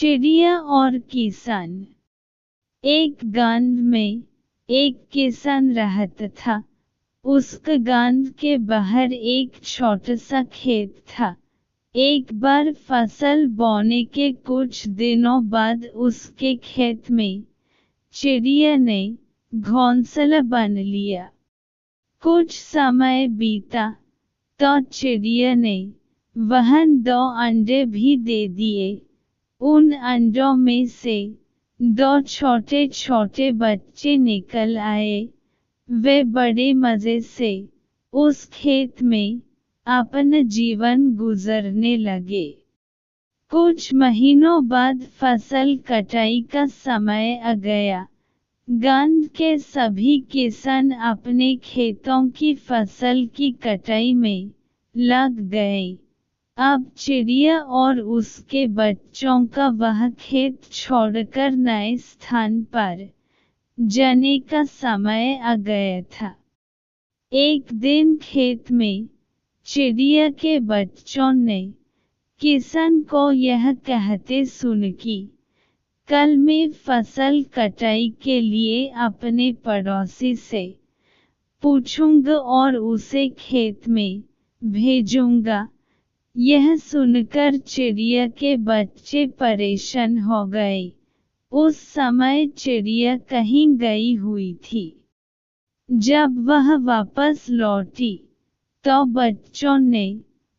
चिड़िया और किसान। एक गांव में एक किसान रहता था। उसके गांव के बाहर एक छोटा सा खेत था। एक बार फसल बोने के कुछ दिनों बाद उसके खेत में चिड़िया ने घोंसला बन लिया। कुछ समय बीता तो चिड़िया ने वहां 2 अंडे भी दे दिए। उन अंडों में से 2 छोटे छोटे बच्चे निकल आए। वे बड़े मजे से उस खेत में अपना जीवन गुजारने लगे। कुछ महीनों बाद फसल कटाई का समय आ गया। गांव के सभी किसान अपने खेतों की फसल की कटाई में लग गए। अब चिड़िया और उसके बच्चों का वह खेत छोड़कर नए स्थान पर जाने का समय आ गया था। एक दिन खेत में चिड़िया के बच्चों ने किसान को यह कहते सुना कि कल मैं फसल कटाई के लिए अपने पड़ोसी से पूछूंगा और उसे खेत में भेजूंगा। यह सुनकर चिड़िया के बच्चे परेशान हो गए। उस समय चिड़िया कहीं गई हुई थी। जब वह वापस लौटी तो बच्चों ने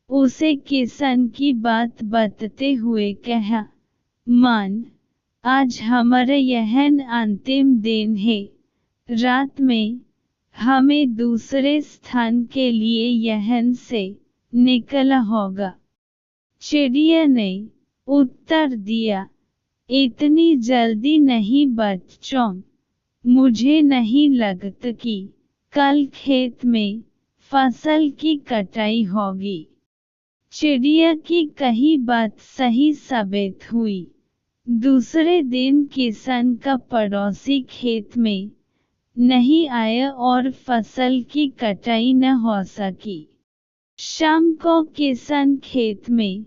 उसे किसान की बात बताते हुए कहा, मान, आज हमारा यह अंतिम दिन है। रात में हमें दूसरे स्थान के लिए यहाँ से निकला होगा। चिड़िया ने उत्तर दिया, इतनी जल्दी नहीं बच्चों, मुझे नहीं लगता कि कल खेत में फसल की कटाई होगी। चिड़िया की कही बात सही साबित हुई। दूसरे दिन किसान का पड़ोसी खेत में नहीं आया और फसल की कटाई न हो सकी। शाम को किसान खेत में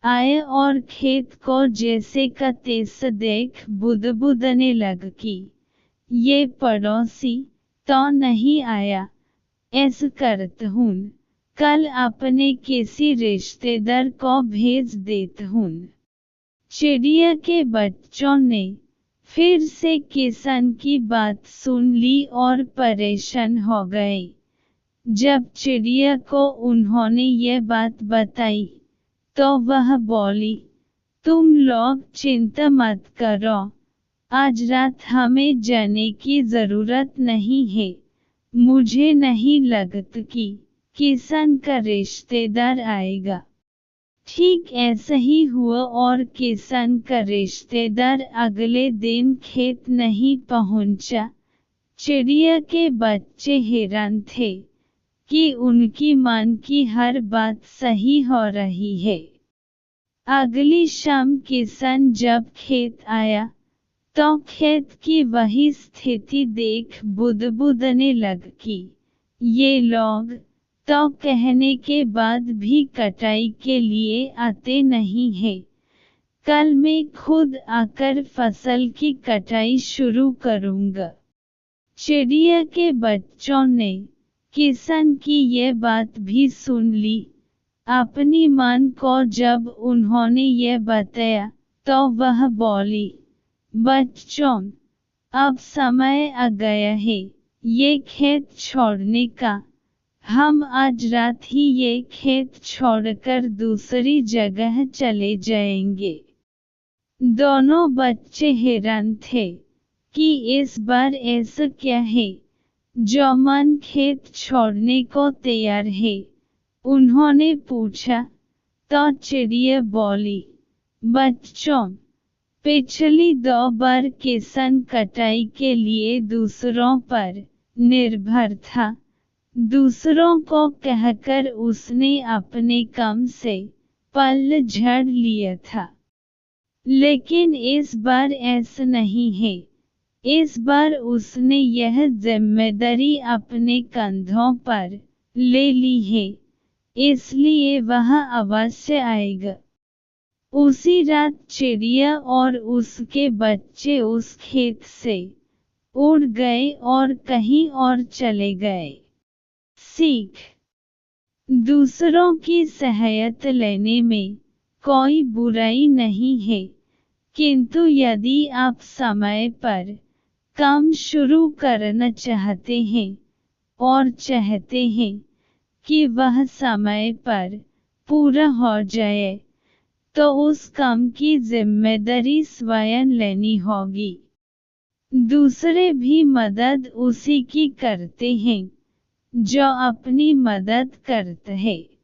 आया और खेत को जैसे का तैसा देख बुदबुदाने लगा कि ये पड़ोसी तो नहीं आया। ऐसा करता हूँ, कल अपने किसी रिश्तेदार को भेज देता हूँ। चिड़िया के बच्चों ने फिर से किसान की बात सुन ली और परेशान हो गए। जब चिड़िया को उन्होंने ये बात बताई तो वह बोली, तुम लोग चिंता मत करो, आज रात हमें जाने की जरूरत नहीं है। मुझे नहीं लगता कि किसान का रिश्तेदार आएगा। ठीक ऐसा ही हुआ और किसान का रिश्तेदार अगले दिन खेत नहीं पहुंचा। चिड़िया के बच्चे हैरान थे कि उनकी मन की हर बात सही हो रही है। अगली शाम किसान जब खेत आया तो खेत की वही स्थिति देख बुदबुदाने लगा कि ये लोग तो कहने के बाद भी कटाई के लिए आते नहीं हैं। कल मैं खुद आकर फसल की कटाई शुरू करूंगा। चिड़िया के बच्चों ने किसान की ये बात भी सुन ली। अपनी मन को जब उन्होंने ये बताया तो वह बोली, बच्चों, अब समय आ गया है ये खेत छोड़ने का। हम आज रात ही ये खेत छोड़कर दूसरी जगह चले जाएंगे। दोनों बच्चे हैरान थे कि इस बार ऐसा क्या है जो मन खेत छोड़ने को तैयार है। उन्होंने पूछा तो चिड़िया बोली, बच्चों, पिछली 2 बार किसान कटाई के लिए दूसरों पर निर्भर था। दूसरों को कहकर उसने अपने काम से पल झाड़ लिया था। लेकिन इस बार ऐसा नहीं है। इस बार उसने यह जिम्मेदारी अपने कंधों पर ले ली है, इसलिए वह अवश्य आएगा। उसी रात चिड़िया और उसके बच्चे उस खेत से उड़ गए और कहीं और चले गए। सीख: दूसरों की सहायता लेने में कोई बुराई नहीं है, किंतु यदि आप समय पर काम शुरू करना चाहते हैं और चाहते हैं कि वह समय पर पूरा हो जाए, तो उस काम की जिम्मेदारी स्वयं लेनी होगी। दूसरे भी मदद उसी की करते हैं जो अपनी मदद करता है।